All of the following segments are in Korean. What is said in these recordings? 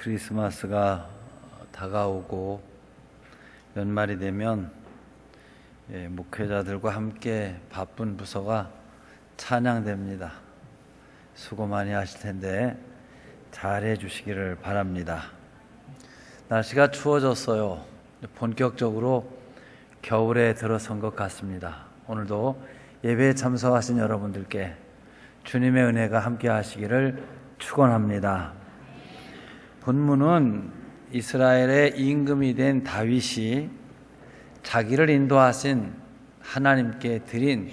크리스마스가 다가오고 연말이 되면 목회자들과 함께 바쁜 부서가 찬양됩니다. 수고 많이 하실 텐데 잘해 주시기를 바랍니다. 날씨가 추워졌어요. 본격적으로 겨울에 들어선 것 같습니다. 오늘도 예배에 참석하신 여러분들께 주님의 은혜가 함께 하시기를 축원합니다. 본문은 이스라엘의 임금이 된 다윗이 자기를 인도하신 하나님께 드린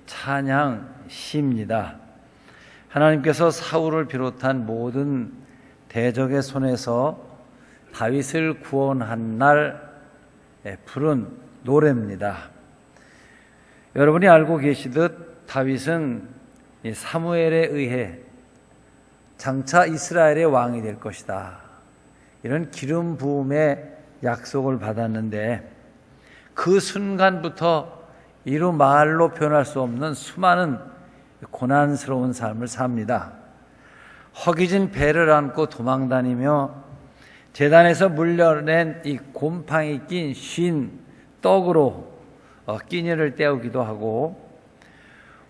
찬양 시입니다. 하나님께서 사울을 비롯한 모든 대적의 손에서 다윗을 구원한 날 부른 노래입니다. 여러분이 알고 계시듯 다윗은 사무엘에 의해 장차 이스라엘의 왕이 될 것이다, 이런 기름 부음의 약속을 받았는데 그 순간부터 이루 말로 표현할 수 없는 수많은 고난스러운 삶을 삽니다. 허기진 배를 안고 도망다니며 제단에서 물려낸 이 곰팡이 낀 쉰 떡으로 끼니를 때우기도 하고,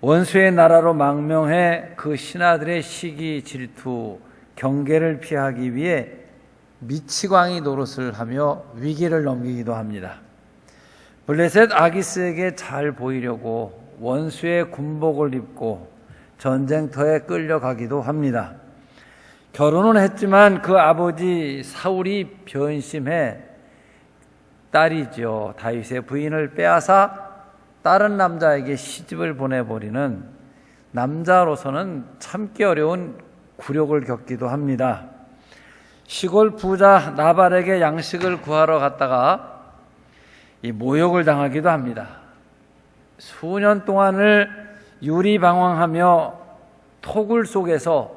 원수의 나라로 망명해 그 신하들의 시기, 질투, 경계를 피하기 위해 미치광이 노릇을 하며 위기를 넘기기도 합니다. 블레셋 아기스에게 잘 보이려고 원수의 군복을 입고 전쟁터에 끌려가기도 합니다. 결혼은 했지만 그 아버지 사울이 변심해 딸이죠, 다윗의 부인을 빼앗아 다른 남자에게 시집을 보내버리는 남자로서는 참기 어려운 굴욕을 겪기도 합니다. 시골 부자 나발에게 양식을 구하러 갔다가 이 모욕을 당하기도 합니다. 수년 동안을 유리방황하며 토굴 속에서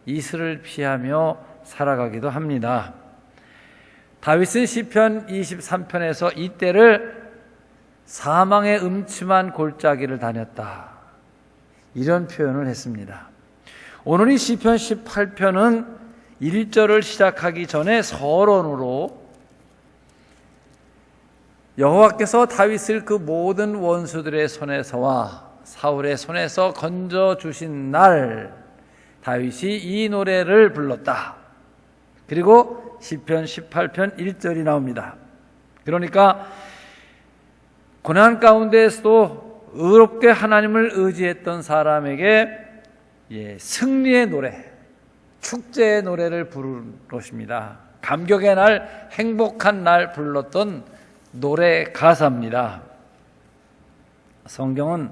이슬을 피하며 살아가기도 합니다. 다윗은 시편 23편에서 이때를 사망의 음침한 골짜기를 다녔다, 이런 표현을 했습니다. 오늘 이 시편 18편은 1절을 시작하기 전에 서론으로 여호와께서 다윗을 그 모든 원수들의 손에서와 사울의 손에서 건져주신 날 다윗이 이 노래를 불렀다, 그리고 시편 18편 1절이 나옵니다. 그러니까 고난 가운데에서도 의롭게 하나님을 의지했던 사람에게 승리의 노래, 축제의 노래를 부른 것입니다. 감격의 날, 행복한 날 불렀던 노래 가사입니다. 성경은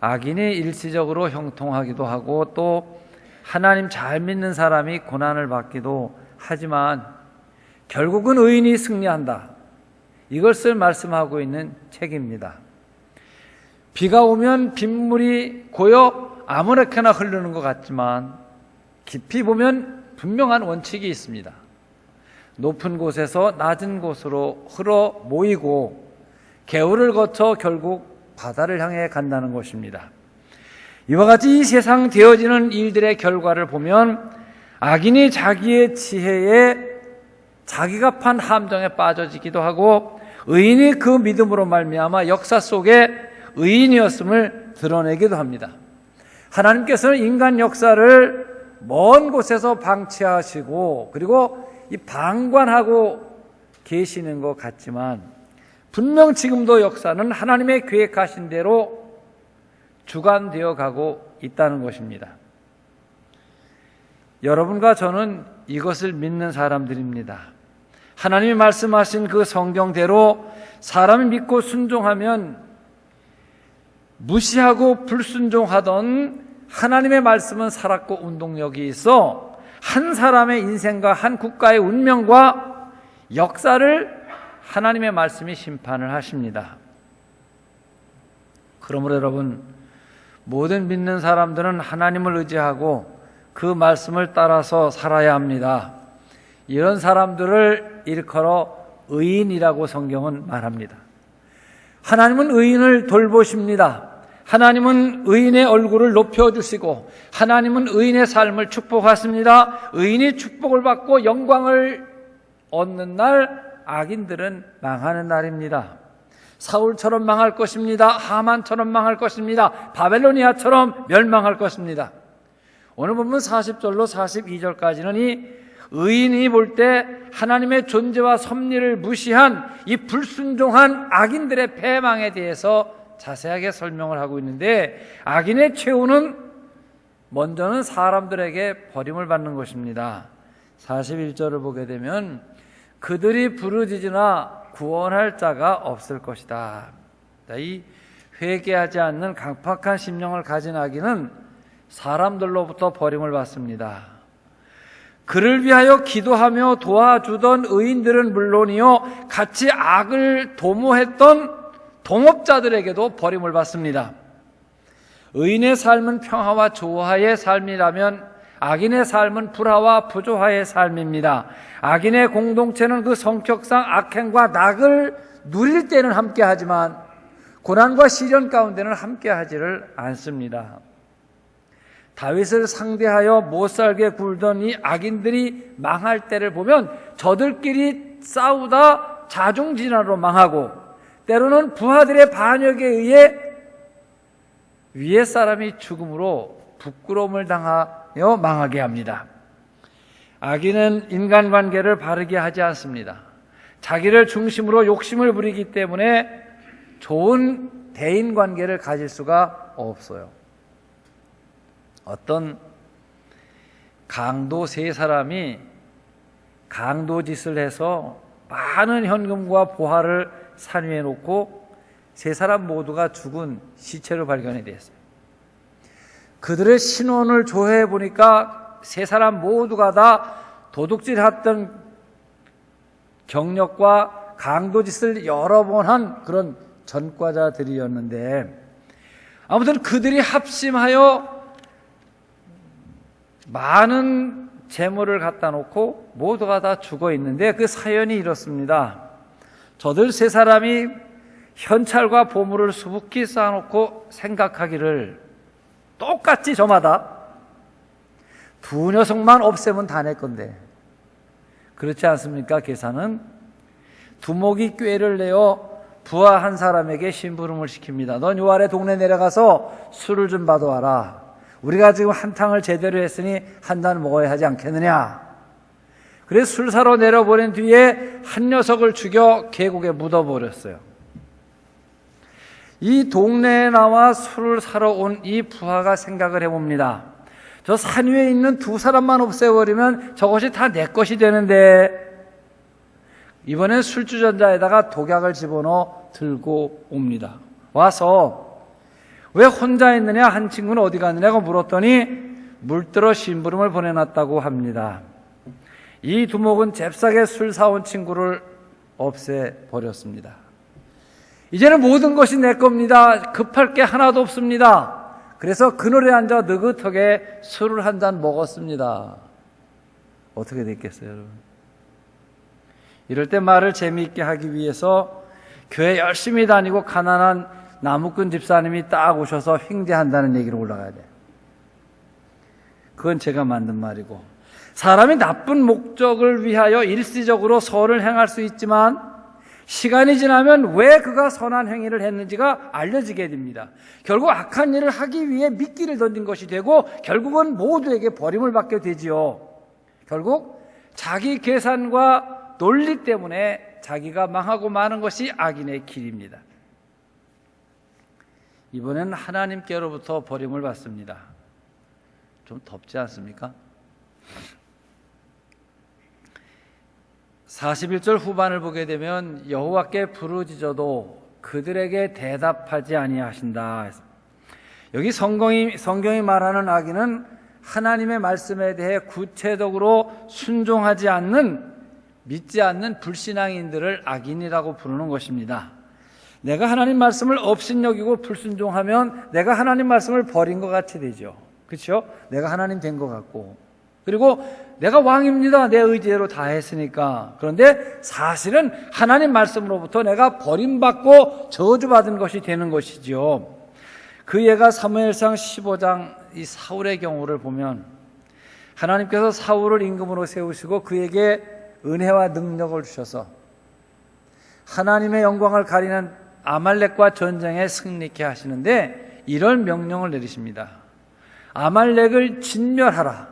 악인이 일시적으로 형통하기도 하고 또 하나님 잘 믿는 사람이 고난을 받기도 하지만 결국은 의인이 승리한다, 이것을 말씀하고 있는 책입니다. 비가 오면 빗물이 고여 아무렇게나 흐르는 것 같지만 깊이 보면 분명한 원칙이 있습니다. 높은 곳에서 낮은 곳으로 흘러 모이고 개울을 거쳐 결국 바다를 향해 간다는 것입니다. 이와 같이 이 세상 되어지는 일들의 결과를 보면 악인이 자기의 지혜에 자기가 판 함정에 빠져지기도 하고 의인이 그 믿음으로 말미암아 역사 속에 의인이었음을 드러내기도 합니다. 하나님께서는 인간 역사를 먼 곳에서 방치하시고 그리고 이 방관하고 계시는 것 같지만 분명 지금도 역사는 하나님의 계획하신 대로 주관되어 가고 있다는 것입니다. 여러분과 저는 이것을 믿는 사람들입니다. 하나님이 말씀하신 그 성경대로 사람이 믿고 순종하면 무시하고 불순종하던 하나님의 말씀은 살았고 운동력이 있어 한 사람의 인생과 한 국가의 운명과 역사를 하나님의 말씀이 심판을 하십니다. 그러므로 여러분, 모든 믿는 사람들은 하나님을 의지하고 그 말씀을 따라서 살아야 합니다. 이런 사람들을 일컬어 의인이라고 성경은 말합니다. 하나님은 의인을 돌보십니다. 하나님은 의인의 얼굴을 높여주시고 하나님은 의인의 삶을 축복하십니다. 의인이 축복을 받고 영광을 얻는 날, 악인들은 망하는 날입니다. 사울처럼 망할 것입니다. 하만처럼 망할 것입니다. 바벨로니아처럼 멸망할 것입니다. 오늘 본문 40절로 42절까지는 이 의인이 볼 때 하나님의 존재와 섭리를 무시한 이 불순종한 악인들의 패망에 대해서 자세하게 설명을 하고 있는데, 악인의 최후는 먼저는 사람들에게 버림을 받는 것입니다. 41절을 보게 되면 그들이 부르짖으나 구원할 자가 없을 것이다. 이 회개하지 않는 강팍한 심령을 가진 악인은 사람들로부터 버림을 받습니다. 그를 위하여 기도하며 도와주던 의인들은 물론이요, 같이 악을 도모했던 동업자들에게도 버림을 받습니다. 의인의 삶은 평화와 조화의 삶이라면 악인의 삶은 불화와 부조화의 삶입니다. 악인의 공동체는 그 성격상 악행과 낙을 누릴 때는 함께하지만 고난과 시련 가운데는 함께하지를 않습니다. 다윗을 상대하여 못살게 굴던 이 악인들이 망할 때를 보면 저들끼리 싸우다 자중진화로 망하고, 때로는 부하들의 반역에 의해 위에 사람이 죽음으로 부끄러움을 당하여 망하게 합니다. 악인은 인간관계를 바르게 하지 않습니다. 자기를 중심으로 욕심을 부리기 때문에 좋은 대인관계를 가질 수가 없어요. 어떤 강도 세 사람이 강도짓을 해서 많은 현금과 보화를 산 위에 놓고 세 사람 모두가 죽은 시체로 발견이 됐어요. 그들의 신원을 조회해 보니까 세 사람 모두가 다 도둑질했던 경력과 강도짓을 여러 번 한 그런 전과자들이었는데, 아무튼 그들이 합심하여 많은 재물을 갖다 놓고 모두가 다 죽어 있는데, 그 사연이 이렇습니다. 저들 세 사람이 현찰과 보물을 수북히 쌓아놓고 생각하기를, 똑같이 저마다 두 녀석만 없애면 다 내 건데, 그렇지 않습니까? 계산은 두목이 꾀를 내어 부하 한 사람에게 심부름을 시킵니다. 넌 요 아래 동네 내려가서 술을 좀 받아와라. 우리가 지금 한탕을 제대로 했으니 한 잔 먹어야 하지 않겠느냐. 그래서 술 사러 내려보낸 뒤에 한 녀석을 죽여 계곡에 묻어버렸어요. 이 동네에 나와 술을 사러 온 이 부하가 생각을 해봅니다. 저 산 위에 있는 두 사람만 없애버리면 저것이 다 내 것이 되는데, 이번엔 술주전자에다가 독약을 집어넣어 들고 옵니다. 와서 왜 혼자 있느냐, 한 친구는 어디 갔느냐고 물었더니 물들어 심부름을 보내놨다고 합니다. 이 두목은 잽싸게 술 사온 친구를 없애버렸습니다. 이제는 모든 것이 내 겁니다. 급할 게 하나도 없습니다. 그래서 그늘에 앉아 느긋하게 술을 한 잔 먹었습니다. 어떻게 됐겠어요, 여러분? 이럴 때 말을 재미있게 하기 위해서 교회 열심히 다니고 가난한 나무꾼 집사님이 딱 오셔서 횡재한다는 얘기로 올라가야 돼요. 그건 제가 만든 말이고, 사람이 나쁜 목적을 위하여 일시적으로 선을 행할 수 있지만 시간이 지나면 왜 그가 선한 행위를 했는지가 알려지게 됩니다. 결국 악한 일을 하기 위해 미끼를 던진 것이 되고 결국은 모두에게 버림을 받게 되지요. 결국 자기 계산과 논리 때문에 자기가 망하고 마는 것이 악인의 길입니다. 이번엔 하나님께로부터 버림을 받습니다. 좀 덥지 않습니까? 41절 후반을 보게 되면 여호와께 부르짖어도 그들에게 대답하지 아니하신다. 여기 성경이 말하는 악인은 하나님의 말씀에 대해 구체적으로 순종하지 않는, 믿지 않는 불신앙인들을 악인이라고 부르는 것입니다. 내가 하나님 말씀을 업신여기고 불순종하면 내가 하나님 말씀을 버린 것 같이 되죠. 그렇죠? 내가 하나님 된 것 같고, 그리고 내가 왕입니다. 내 의지대로 다 했으니까. 그런데 사실은 하나님 말씀으로부터 내가 버림받고 저주받은 것이 되는 것이지요. 그 예가 사무엘상 15장 이 사울의 경우를 보면 하나님께서 사울을 임금으로 세우시고 그에게 은혜와 능력을 주셔서 하나님의 영광을 가리는 아말렉과 전쟁에 승리케 하시는데 이런 명령을 내리십니다. 아말렉을 진멸하라.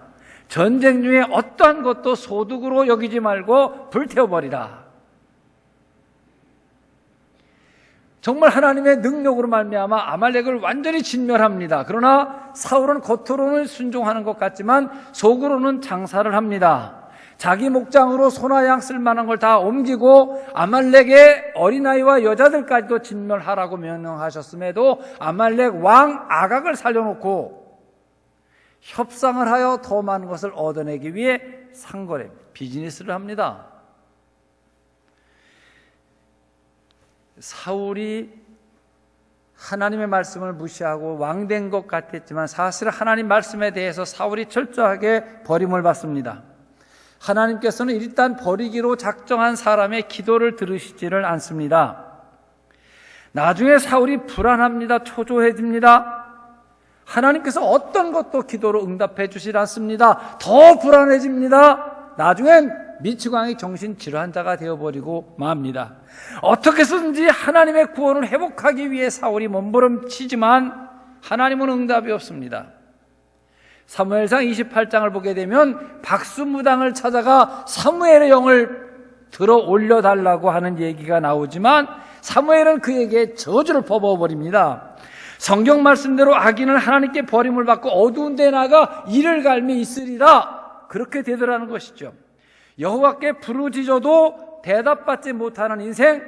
전쟁 중에 어떠한 것도 소득으로 여기지 말고 불태워버리라. 정말 하나님의 능력으로 말미암아 아말렉을 완전히 진멸합니다. 그러나 사울은 겉으로는 순종하는 것 같지만 속으로는 장사를 합니다. 자기 목장으로 소나 양 쓸만한 걸 다 옮기고 아말렉의 어린아이와 여자들까지도 진멸하라고 명령하셨음에도 아말렉 왕 아각을 살려놓고 협상을 하여 더 많은 것을 얻어내기 위해 상거래, 비즈니스를 합니다. 사울이 하나님의 말씀을 무시하고 왕된 것 같았지만 사실 하나님 말씀에 대해서 사울이 철저하게 버림을 받습니다. 하나님께서는 일단 버리기로 작정한 사람의 기도를 들으시지를 않습니다. 나중에 사울이 불안합니다. 초조해집니다. 하나님께서 어떤 것도 기도로 응답해 주시지 않습니다. 더 불안해집니다. 나중엔 미치광이 정신질환자가 되어버리고 맙니다. 어떻게 해서든지 하나님의 구원을 회복하기 위해 사울이 몸부림치지만 하나님은 응답이 없습니다. 사무엘상 28장을 보게 되면 박수무당을 찾아가 사무엘의 영을 들어 올려달라고 하는 얘기가 나오지만 사무엘은 그에게 저주를 퍼부어버립니다. 성경 말씀대로 악인은 하나님께 버림을 받고 어두운 데 나가 이를 갈미 있으리라, 그렇게 되더라는 것이죠. 여호와께 부르짖어도 대답받지 못하는 인생,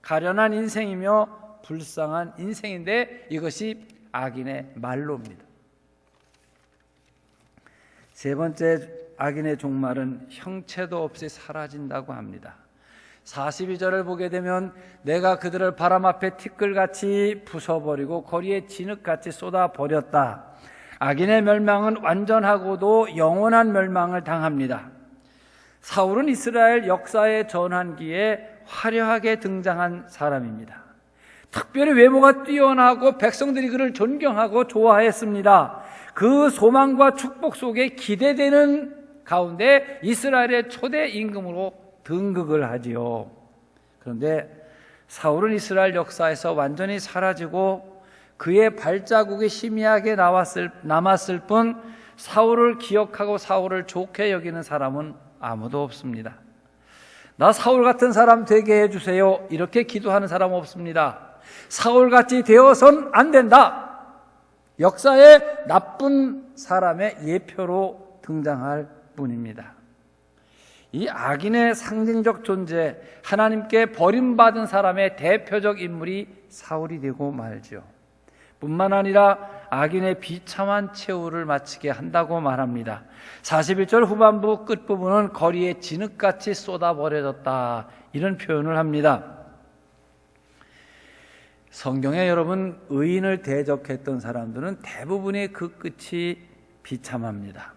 가련한 인생이며 불쌍한 인생인데 이것이 악인의 말로입니다. 세 번째 악인의 종말은 형체도 없이 사라진다고 합니다. 42절을 보게 되면 내가 그들을 바람 앞에 티끌같이 부숴버리고 거리에 진흙같이 쏟아버렸다. 악인의 멸망은 완전하고도 영원한 멸망을 당합니다. 사울은 이스라엘 역사의 전환기에 화려하게 등장한 사람입니다. 특별히 외모가 뛰어나고 백성들이 그를 존경하고 좋아했습니다. 그 소망과 축복 속에 기대되는 가운데 이스라엘의 초대 임금으로 등극을 하지요. 그런데 사울은 이스라엘 역사에서 완전히 사라지고 그의 발자국이 희미하게 남았을 뿐 사울을 기억하고 사울을 좋게 여기는 사람은 아무도 없습니다. 나 사울 같은 사람 되게 해주세요, 이렇게 기도하는 사람 없습니다. 사울같이 되어선 안 된다. 역사에 나쁜 사람의 예표로 등장할 뿐입니다. 이 악인의 상징적 존재, 하나님께 버림받은 사람의 대표적 인물이 사울이 되고 말죠. 뿐만 아니라 악인의 비참한 최후를 마치게 한다고 말합니다. 41절 후반부 끝부분은 거리에 진흙같이 쏟아버려졌다, 이런 표현을 합니다. 성경에 여러분 의인을 대적했던 사람들은 대부분의 그 끝이 비참합니다.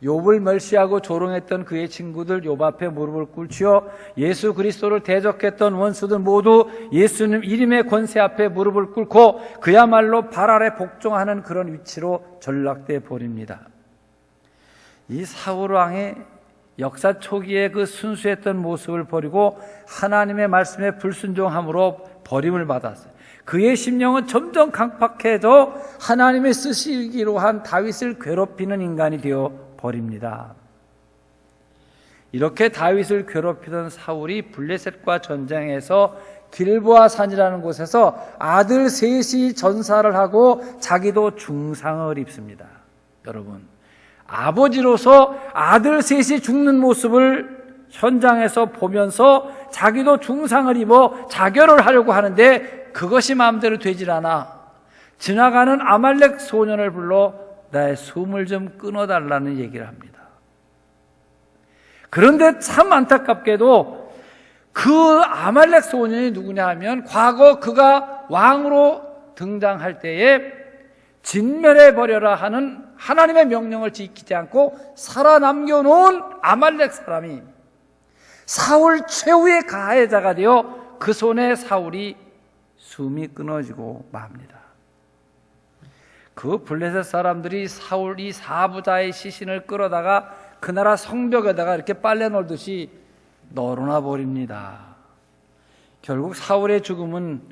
욥을 멸시하고 조롱했던 그의 친구들 욥 앞에 무릎을 꿇지요. 예수 그리스도를 대적했던 원수들 모두 예수님 이름의 권세 앞에 무릎을 꿇고 그야말로 발 아래 복종하는 그런 위치로 전락돼 버립니다. 이 사울 왕의 역사 초기에 그 순수했던 모습을 버리고 하나님의 말씀에 불순종함으로 버림을 받았어요. 그의 심령은 점점 강팍해져 하나님의 쓰시기로 한 다윗을 괴롭히는 인간이 되어 버립니다. 이렇게 다윗을 괴롭히던 사울이 블레셋과 전쟁에서 길보아 산이라는 곳에서 아들 셋이 전사를 하고 자기도 중상을 입습니다. 여러분, 아버지로서 아들 셋이 죽는 모습을 현장에서 보면서 자기도 중상을 입어 자결을 하려고 하는데 그것이 마음대로 되질 않아. 지나가는 아말렉 소년을 불러 나의 숨을 좀 끊어달라는 얘기를 합니다. 그런데 참 안타깝게도 그 아말렉 소년이 누구냐 하면 과거 그가 왕으로 등장할 때에 진멸해버려라 하는 하나님의 명령을 지키지 않고 살아남겨 놓은 아말렉 사람이 사울 최후의 가해자가 되어 그 손에 사울이 숨이 끊어지고 맙니다. 그 블레셋 사람들이 사울 이 사부자의 시신을 끌어다가 그 나라 성벽에다가 이렇게 빨래 널듯이 널어놔 버립니다. 결국 사울의 죽음은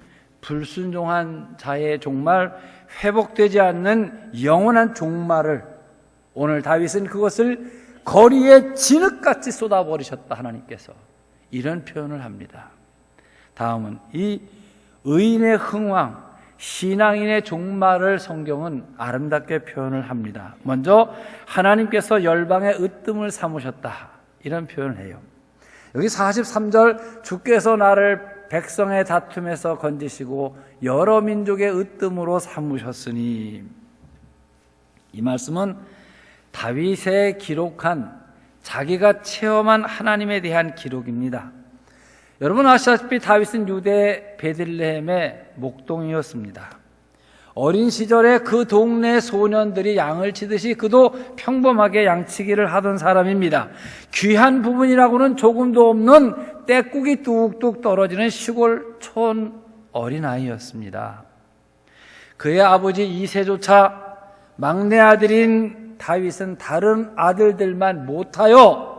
불순종한 자의 종말, 회복되지 않는 영원한 종말을, 오늘 다윗은 그것을 거리에 진흙같이 쏟아버리셨다, 하나님께서 이런 표현을 합니다. 다음은 이 의인의 흥왕, 신앙인의 종말을 성경은 아름답게 표현을 합니다. 먼저 하나님께서 열방의 으뜸을 삼으셨다, 이런 표현을 해요. 여기 43절, 주께서 나를 백성의 다툼에서 건지시고 여러 민족의 으뜸으로 삼으셨으니, 이 말씀은 다윗의 기록한, 자기가 체험한 하나님에 대한 기록입니다. 여러분 아시다시피 다윗은 유대 베들레헴의 목동이었습니다. 어린 시절에 그 동네 소년들이 양을 치듯이 그도 평범하게 양치기를 하던 사람입니다. 귀한 부분이라고는 조금도 없는 떼국이 뚝뚝 떨어지는 시골 촌 어린아이였습니다. 그의 아버지 이새조차 막내 아들인 다윗은 다른 아들들만 못하여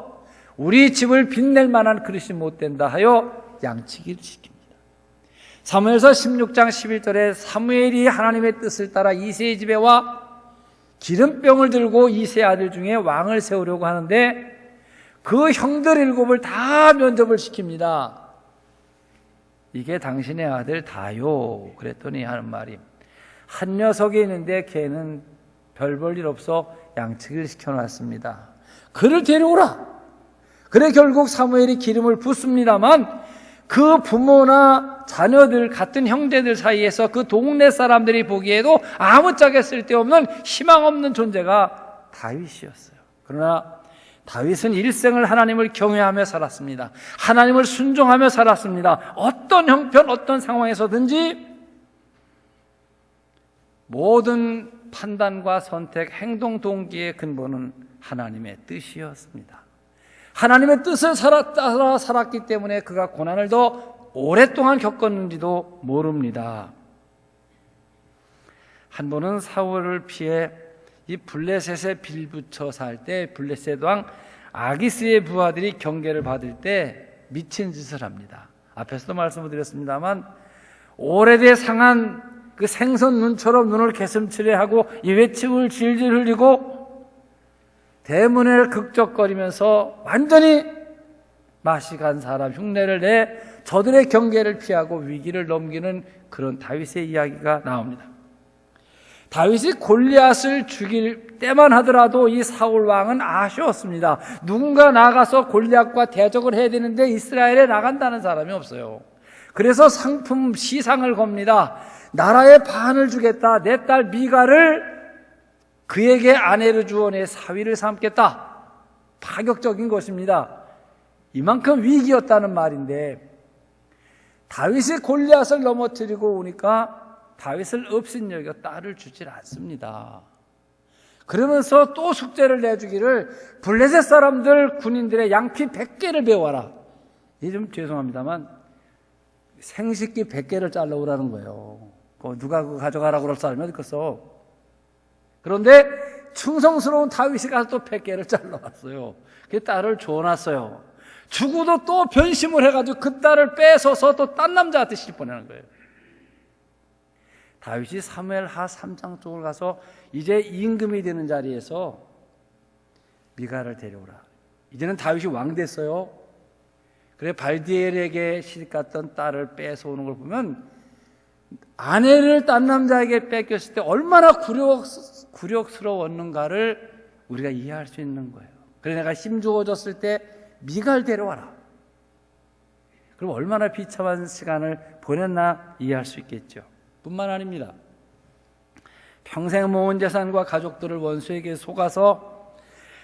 우리 집을 빛낼 만한 그릇이 못 된다 하여 양치기를 시킵니다. 사무엘서 16장 11절에 사무엘이 하나님의 뜻을 따라 이새의 집에 와 기름병을 들고 이새의 아들 중에 왕을 세우려고 하는데 그 형들 7을 다 면접을 시킵니다. 이게 당신의 아들 다요. 그랬더니 하는 말이, 한 녀석이 있는데 걔는 별 볼 일 없어 양치기를 시켜놨습니다. 그를 데려오라. 그래 결국 사무엘이 기름을 붓습니다만 그 부모나 자녀들, 같은 형제들 사이에서 그 동네 사람들이 보기에도 아무짝에 쓸데없는 희망 없는 존재가 다윗이었어요. 그러나 다윗은 일생을 하나님을 경외하며 살았습니다. 하나님을 순종하며 살았습니다. 어떤 형편, 어떤 상황에서든지 모든 판단과 선택, 행동 동기의 근본은 하나님의 뜻이었습니다. 하나님의 뜻을 따라 살았기 때문에 그가 고난을 더 오랫동안 겪었는지도 모릅니다. 한 번은 사울을 피해 이 블레셋에 빌붙여 살 때 블레셋 왕 아기스의 부하들이 경계를 받을 때 미친 짓을 합니다. 앞에서도 말씀을 드렸습니다만 오래돼 상한 그 생선 눈처럼 눈을 개슴츠레 하고 이 외침을 질질 흘리고 대문을 극적거리면서 완전히 맛이 간 사람 흉내를 내 저들의 경계를 피하고 위기를 넘기는 그런 다윗의 이야기가 나옵니다. 다윗이 골리앗을 죽일 때만 하더라도 이 사울 왕은 아쉬웠습니다. 누군가 나가서 골리앗과 대적을 해야 되는데 이스라엘에 나간다는 사람이 없어요. 그래서 상품 시상을 겁니다. 나라의 반을 주겠다. 내 딸 미가를 그에게 아내로 주어 내 사위를 삼겠다. 파격적인 것입니다. 이만큼 위기였다는 말인데 다윗이 골리앗을 넘어뜨리고 오니까 다윗을 업신여겨 딸을 주질 않습니다. 그러면서 또 숙제를 내주기를 블레셋 사람들 군인들의 양피 100개를 베어와라. 이게 좀 죄송합니다만 생식기 100개를 잘라오라는 거예요. 누가 그거 가져가라고 그럴 사람이 어디 있겠어. 그런데 충성스러운 다윗이 가서 또 100개를 잘라왔어요. 그 딸을 줘놨어요. 죽어도 또 변심을 해가지고 그 딸을 뺏어서 또 딴 남자한테 씹어내는 거예요. 다윗이 사무엘하 3장 쪽을 가서 이제 임금이 되는 자리에서 미가를 데려오라. 이제는 다윗이 왕 됐어요. 그래 발디엘에게 시집갔던 딸을 뺏어오는 걸 보면 아내를 딴 남자에게 뺏겼을 때 얼마나 굴욕스러웠는가를 우리가 이해할 수 있는 거예요. 그래 내가 힘주어졌을 때 미가를 데려와라. 그럼 얼마나 비참한 시간을 보냈나 이해할 수 있겠죠. 뿐만 아닙니다. 평생 모은 재산과 가족들을 원수에게 속아서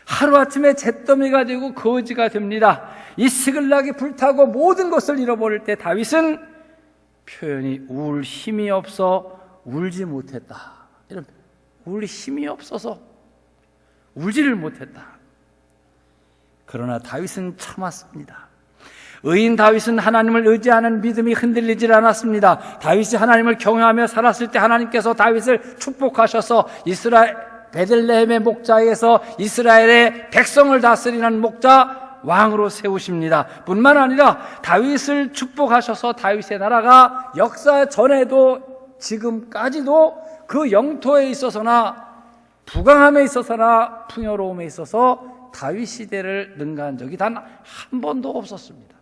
하루아침에 잿더미가 되고 거지가 됩니다. 이 시글락이 불타고 모든 것을 잃어버릴 때 다윗은 표현이 울 힘이 없어 울지 못했다. 이런 울 힘이 없어서 울지를 못했다. 그러나 다윗은 참았습니다. 의인 다윗은 하나님을 의지하는 믿음이 흔들리질 않았습니다. 다윗이 하나님을 경외하며 살았을 때 하나님께서 다윗을 축복하셔서 베들레헴의 목자에서 이스라엘의 백성을 다스리는 목자 왕으로 세우십니다. 뿐만 아니라 다윗을 축복하셔서 다윗의 나라가 역사 전에도 지금까지도 그 영토에 있어서나 부강함에 있어서나 풍요로움에 있어서 다윗 시대를 능가한 적이 단 한 번도 없었습니다.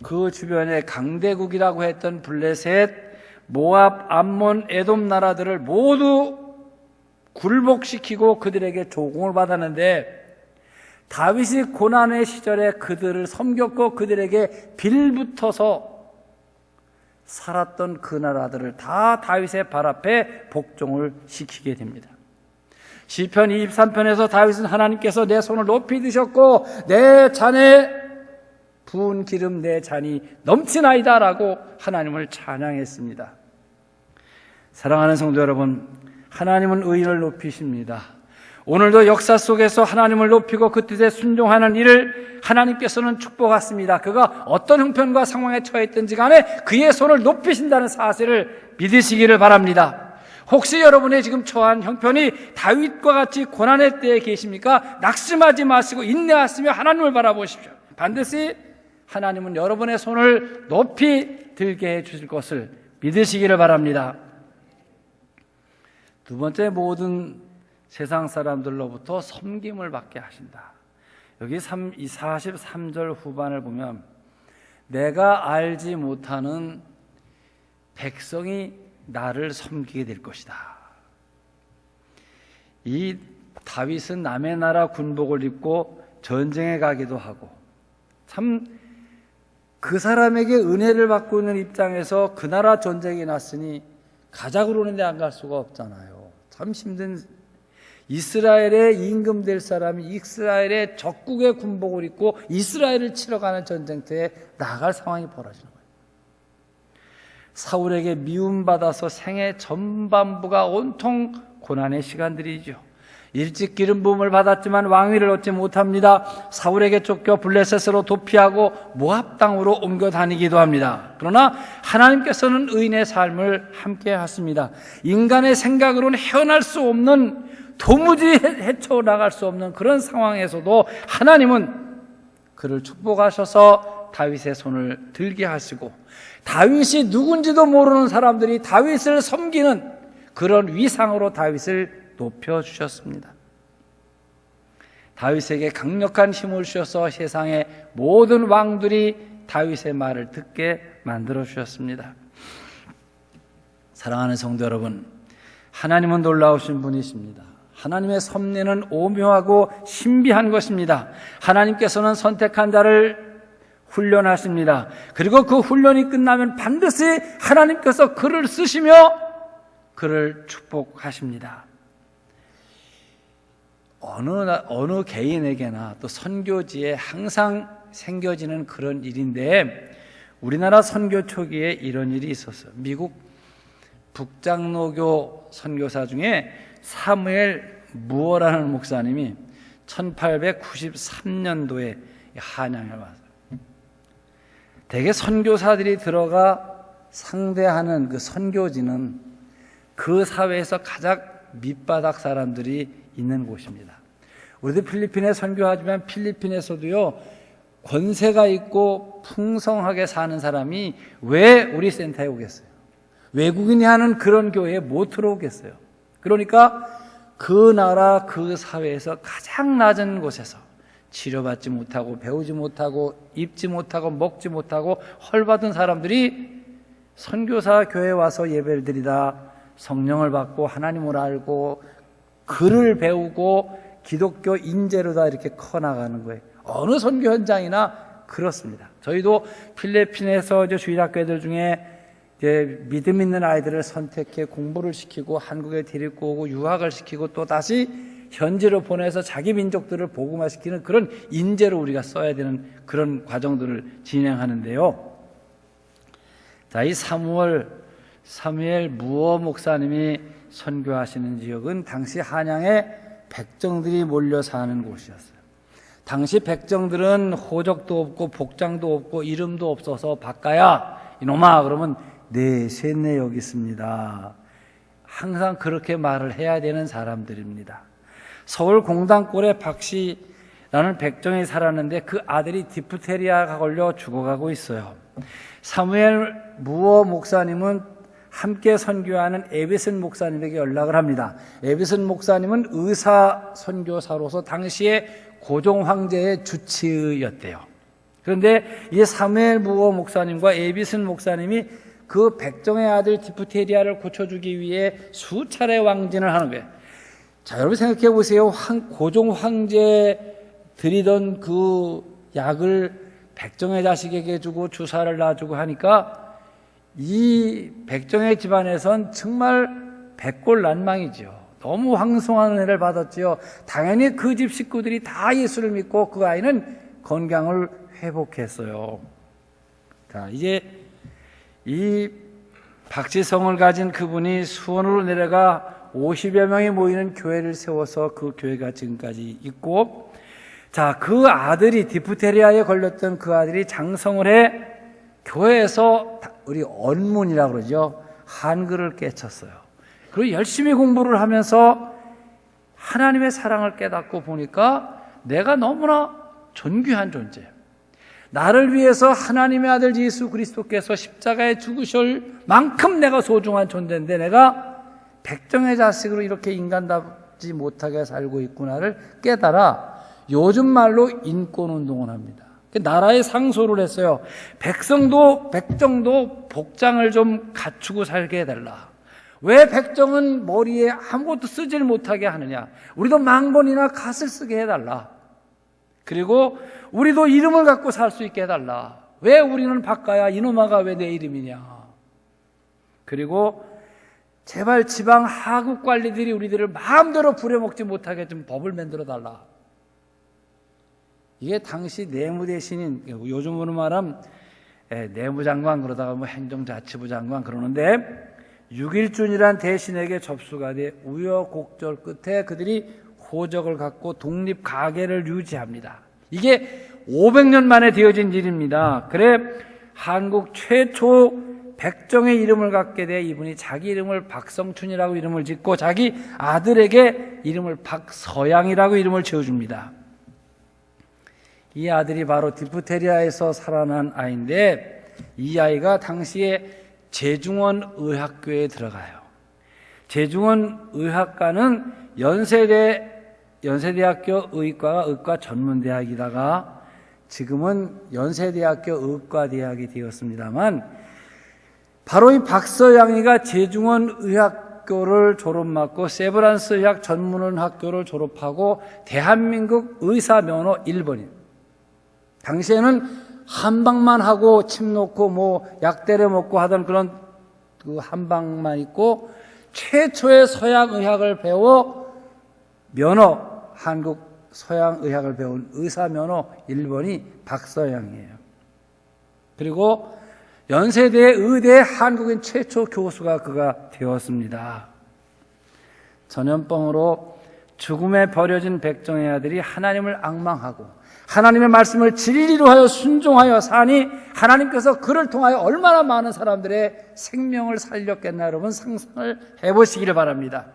그 주변에 강대국이라고 했던 블레셋, 모압, 암몬, 에돔 나라들을 모두 굴복시키고 그들에게 조공을 받았는데 다윗이 고난의 시절에 그들을 섬겼고 그들에게 빌붙어서 살았던 그 나라들을 다 다윗의 발 앞에 복종을 시키게 됩니다. 시편 23편에서 다윗은 하나님께서 내 손을 높이 드셨고 내 잔에 부은 기름 내 잔이 넘치나이다 라고 하나님을 찬양했습니다. 사랑하는 성도 여러분, 하나님은 의인을 높이십니다. 오늘도 역사 속에서 하나님을 높이고 그 뜻에 순종하는 일을 하나님께서는 축복하십니다. 그가 어떤 형편과 상황에 처해 있든지 간에 그의 손을 높이신다는 사실을 믿으시기를 바랍니다. 혹시 여러분의 지금 처한 형편이 다윗과 같이 고난의 때에 계십니까? 낙심하지 마시고 인내하시며 하나님을 바라보십시오. 반드시 하나님은 여러분의 손을 높이 들게 해주실 것을 믿으시기를 바랍니다. 두 번째, 모든 세상 사람들로부터 섬김을 받게 하신다. 여기 43절 후반을 보면 내가 알지 못하는 백성이 나를 섬기게 될 것이다. 이 다윗은 남의 나라 군복을 입고 전쟁에 가기도 하고 참 그 사람에게 은혜를 받고 있는 입장에서 그 나라 전쟁이 났으니 가자고 그러는데 안 갈 수가 없잖아요. 참 힘든, 이스라엘의 임금 될 사람이 이스라엘의 적국의 군복을 입고 이스라엘을 치러 가는 전쟁터에 나갈 상황이 벌어지는 거예요. 사울에게 미움받아서 생애 전반부가 온통 고난의 시간들이죠. 일찍 기름 부음을 받았지만 왕위를 얻지 못합니다. 사울에게 쫓겨 블레셋으로 도피하고 모압 땅으로 옮겨 다니기도 합니다. 그러나 하나님께서는 의인의 삶을 함께 하십니다. 인간의 생각으로는 헤어날 수 없는, 도무지 헤쳐나갈 수 없는 그런 상황에서도 하나님은 그를 축복하셔서 다윗의 손을 들게 하시고 다윗이 누군지도 모르는 사람들이 다윗을 섬기는 그런 위상으로 다윗을 높여주셨습니다. 다윗에게 강력한 힘을 주셔서 세상의 모든 왕들이 다윗의 말을 듣게 만들어주셨습니다. 사랑하는 성도 여러분, 하나님은 놀라우신 분이십니다. 하나님의 섭리는 오묘하고 신비한 것입니다. 하나님께서는 선택한 자를 훈련하십니다. 그리고 그 훈련이 끝나면 반드시 하나님께서 그를 쓰시며 그를 축복하십니다. 어느 개인에게나 또 선교지에 항상 생겨지는 그런 일인데 우리나라 선교 초기에 이런 일이 있었어요. 미국 북장로교 선교사 중에 사무엘 무어라는 목사님이 1893년도에 한양에 왔어요. 대개 선교사들이 들어가 상대하는 그 선교지는 그 사회에서 가장 밑바닥 사람들이 있는 곳입니다. 우리도 필리핀에 선교하지만 필리핀에서도요, 권세가 있고 풍성하게 사는 사람이 왜 우리 센터에 오겠어요? 외국인이 하는 그런 교회에 못 들어오겠어요? 그러니까 그 나라 그 사회에서 가장 낮은 곳에서 치료받지 못하고 배우지 못하고 입지 못하고 먹지 못하고 헐받은 사람들이 선교사 교회에 와서 예배를 드리다 성령을 받고 하나님을 알고 글을 배우고 기독교 인재로다 이렇게 커나가는 거예요. 어느 선교 현장이나 그렇습니다. 저희도 필리핀에서 주일학교 애들 중에 믿음 있는 아이들을 선택해 공부를 시키고 한국에 데리고 오고 유학을 시키고 또 다시 현지로 보내서 자기 민족들을 복음화시키는 그런 인재로 우리가 써야 되는 그런 과정들을 진행하는데요. 자, 이 사무엘 무어 목사님이 선교하시는 지역은 당시 한양에 백정들이 몰려 사는 곳이었어요. 당시 백정들은 호적도 없고 복장도 없고 이름도 없어서 바꿔야 이놈아 그러면 셋네 여기 있습니다. 항상 그렇게 말을 해야 되는 사람들입니다. 서울 공단골에 박씨라는 백정이 살았는데 그 아들이 디프테리아가 걸려 죽어가고 있어요. 사무엘 무어 목사님은 함께 선교하는 에비슨 목사님에게 연락을 합니다. 에비슨 목사님은 의사 선교사로서 당시에 고종 황제의 주치의였대요. 그런데 이 사무엘 무어 목사님과 에비슨 목사님이 그 백정의 아들 디프테리아를 고쳐주기 위해 수차례 왕진을 하는 거예요. 자, 여러분 생각해 보세요. 고종 황제 드리던 그 약을 백정의 자식에게 주고 주사를 놔주고 하니까 이 백정의 집안에선 정말 백골난망이죠. 너무 황송한 은혜를 받았지요. 당연히 그 집 식구들이 다 예수를 믿고 그 아이는 건강을 회복했어요. 자, 이제 이 박지성을 가진 그분이 수원으로 내려가 50여 명이 모이는 교회를 세워서 그 교회가 지금까지 있고, 자, 그 아들이 디프테리아에 걸렸던 그 아들이 장성을 해 교회에서 우리 언문이라고 그러죠. 한글을 깨쳤어요. 그리고 열심히 공부를 하면서 하나님의 사랑을 깨닫고 보니까 내가 너무나 존귀한 존재, 나를 위해서 하나님의 아들 예수 그리스도께서 십자가에 죽으실 만큼 내가 소중한 존재인데 내가 백정의 자식으로 이렇게 인간답지 못하게 살고 있구나를 깨달아 요즘 말로 인권운동을 합니다. 나라에 상소를 했어요. 백정도 복장을 좀 갖추고 살게 해달라. 왜 백정은 머리에 아무것도 쓰질 못하게 하느냐. 우리도 망번이나 갓을 쓰게 해달라. 그리고 우리도 이름을 갖고 살 수 있게 해달라. 왜 우리는 바꿔야 이놈아가 왜 내 이름이냐. 그리고 제발 지방 하급 관리들이 우리들을 마음대로 부려먹지 못하게 좀 법을 만들어 달라. 이게 당시 내무 대신인, 요즘으로 말하면 내무장관 그러다가 뭐 행정자치부 장관 그러는데 6.1준이란 대신에게 접수가 돼 우여곡절 끝에 그들이 호적을 갖고 독립가계를 유지합니다. 이게 500년 만에 되어진 일입니다. 그래 한국 최초 백정의 이름을 갖게 돼 이분이 자기 이름을 박성춘이라고 이름을 짓고 자기 아들에게 이름을 박서양이라고 이름을 지어줍니다. 이 아들이 바로 디프테리아에서 살아난 아이인데 이 아이가 당시에 제중원 의학교에 들어가요. 제중원 의학과는 연세대학교 의과가 의과 전문대학이다가 지금은 연세대학교 의과대학이 되었습니다만 바로 이 박서양이가 제중원 의학교를 졸업받고 세브란스 의학 전문학교를 졸업하고 대한민국 의사면허 1번이에요. 당시에는 한방만 하고 침 놓고 뭐 약 때려 먹고 하던 그런 그 한방만 있고 최초의 서양의학을 배워 한국 서양의학을 배운 의사면허 1번이 박서양이에요. 그리고 연세대 의대 한국인 최초 교수가 그가 되었습니다. 전염병으로 죽음에 버려진 백정의 아들이 하나님을 앙망하고 하나님의 말씀을 진리로 하여 순종하여 사니 하나님께서 그를 통하여 얼마나 많은 사람들의 생명을 살렸겠나 여러분 상상을 해보시기를 바랍니다.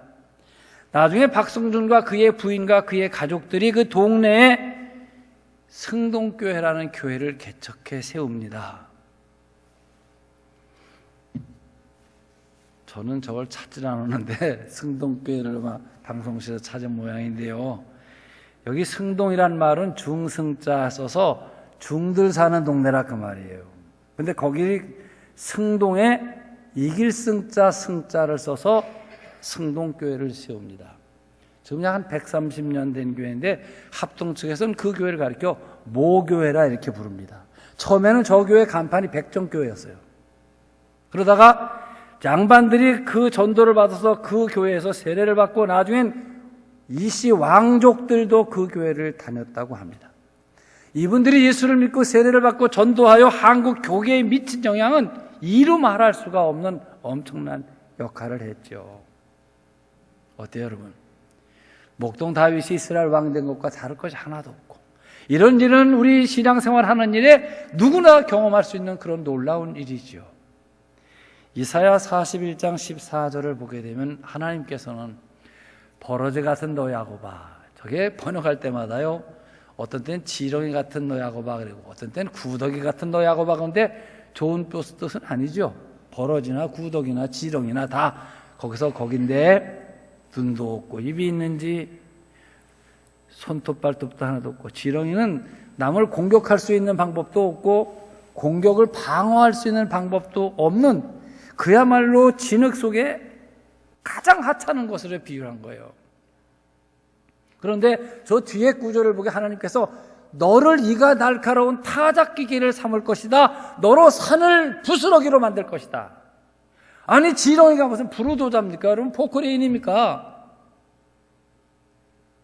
나중에 박성준과 그의 부인과 그의 가족들이 그 동네에 승동교회라는 교회를 개척해 세웁니다. 저는 저걸 찾질 않았는데 승동교회를 방송실에서 찾은 모양인데요. 여기 승동이란 말은 중승자 써서 중들 사는 동네라 그 말이에요. 근데 거기 승동에 이길 승자를 써서 승동교회를 세웁니다. 지금 약 한 130년 된 교회인데 합동 측에서는 그 교회를 가리켜 모교회라 이렇게 부릅니다. 처음에는 저 교회 간판이 백정교회였어요. 그러다가 양반들이 그 전도를 받아서 그 교회에서 세례를 받고 나중엔 이씨 왕족들도 그 교회를 다녔다고 합니다. 이분들이 예수를 믿고 세례를 받고 전도하여 한국 교계에 미친 영향은 이루 말할 수가 없는 엄청난 역할을 했죠. 어때요 여러분? 목동 다윗이 이스라엘 왕 된 것과 다를 것이 하나도 없고 이런 일은 우리 신앙생활 하는 일에 누구나 경험할 수 있는 그런 놀라운 일이지요. 이사야 41장 14절을 보게 되면 하나님께서는 버러지 같은 너 야곱아, 저게 번역할 때마다요, 어떤 때는 지렁이 같은 너 야곱아 그리고 어떤 때는 구더기 같은 너 야곱아, 그런데 좋은 뜻은 아니죠. 버러지나 구더기나 지렁이나 다 거기서 거긴데 눈도 없고 입이 있는지 손톱 발톱도 하나도 없고, 지렁이는 남을 공격할 수 있는 방법도 없고 공격을 방어할 수 있는 방법도 없는 그야말로 진흙 속에 가장 하찮은 것으로 비유한 거예요. 그런데 저 뒤에 구절을 보게 하나님께서 너를 이가 날카로운 타작기계를 삼을 것이다. 너로 산을 부스러기로 만들 것이다. 아니, 지렁이가 무슨 부르도자입니까? 여러분, 포크레인입니까?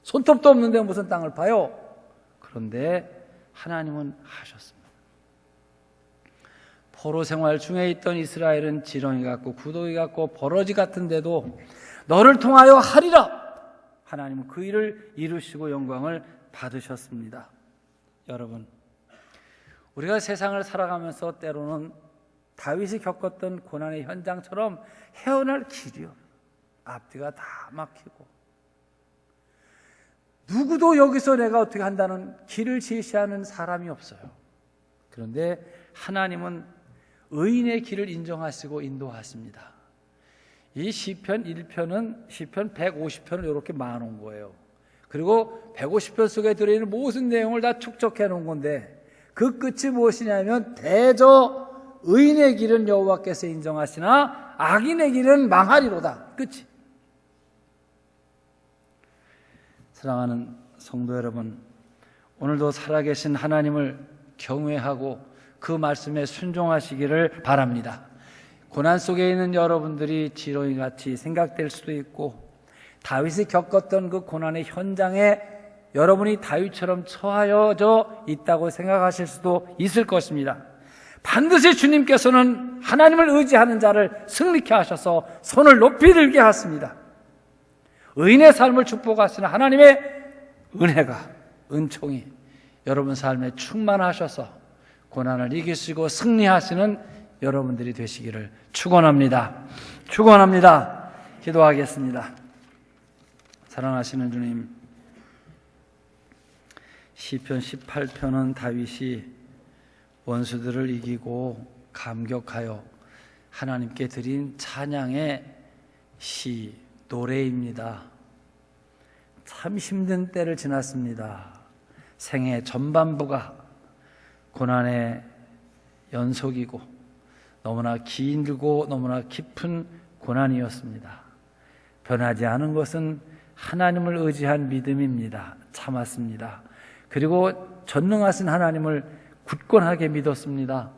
손톱도 없는데 무슨 땅을 파요? 그런데 하나님은 하셨습니다. 포로 생활 중에 있던 이스라엘은 지렁이 같고 구더기 같고 버러지 같은데도 너를 통하여 하리라. 하나님은 그 일을 이루시고 영광을 받으셨습니다. 여러분, 우리가 세상을 살아가면서 때로는 다윗이 겪었던 고난의 현장처럼 헤어날 길이요, 앞뒤가 다 막히고 누구도 여기서 내가 어떻게 한다는 길을 제시하는 사람이 없어요. 그런데 하나님은 의인의 길을 인정하시고 인도하십니다. 이 시편 1편은 시편 150편을 이렇게 모아놓은 거예요. 그리고 150편 속에 들어있는 모든 내용을 다 축적해 놓은 건데 그 끝이 무엇이냐면 대저 의인의 길은 여호와께서 인정하시나 악인의 길은 망하리로다. 끝이. 사랑하는 성도 여러분, 오늘도 살아계신 하나님을 경외하고 그 말씀에 순종하시기를 바랍니다. 고난 속에 있는 여러분들이 지렁이같이 생각될 수도 있고 다윗이 겪었던 그 고난의 현장에 여러분이 다윗처럼 처하여져 있다고 생각하실 수도 있을 것입니다. 반드시 주님께서는 하나님을 의지하는 자를 승리케 하셔서 손을 높이 들게 하십니다. 의인의 삶을 축복하시는 하나님의 은혜가, 은총이 여러분 삶에 충만하셔서 고난을 이기시고 승리하시는 여러분들이 되시기를 축원합니다. 축원합니다. 기도하겠습니다. 사랑하시는 주님, 시편 18편은 다윗이 원수들을 이기고 감격하여 하나님께 드린 찬양의 시, 노래입니다. 참 힘든 때를 지났습니다. 생애 전반부가 고난의 연속이고 너무나 길고 너무나 깊은 고난이었습니다. 변하지 않은 것은 하나님을 의지한 믿음입니다. 참았습니다. 그리고 전능하신 하나님을 굳건하게 믿었습니다.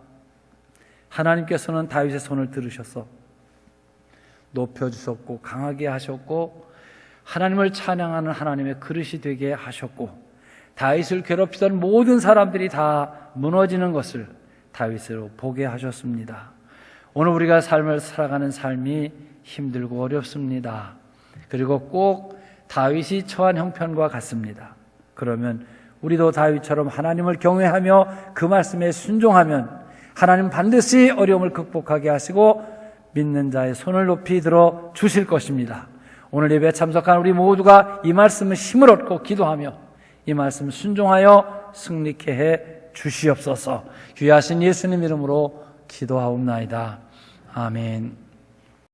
하나님께서는 다윗의 손을 들으셔서 높여주셨고 강하게 하셨고 하나님을 찬양하는 하나님의 그릇이 되게 하셨고 다윗을 괴롭히던 모든 사람들이 다 무너지는 것을 다윗으로 보게 하셨습니다. 오늘 우리가 삶을 살아가는 삶이 힘들고 어렵습니다. 그리고 꼭 다윗이 처한 형편과 같습니다. 그러면 우리도 다윗처럼 하나님을 경외하며 그 말씀에 순종하면 하나님 반드시 어려움을 극복하게 하시고 믿는 자의 손을 높이 들어 주실 것입니다. 오늘 예배에 참석한 우리 모두가 이 말씀을 힘을 얻고 기도하며 이 말씀 순종하여 승리케 해 주시옵소서. 귀하신 예수님 이름으로 기도하옵나이다. 아멘.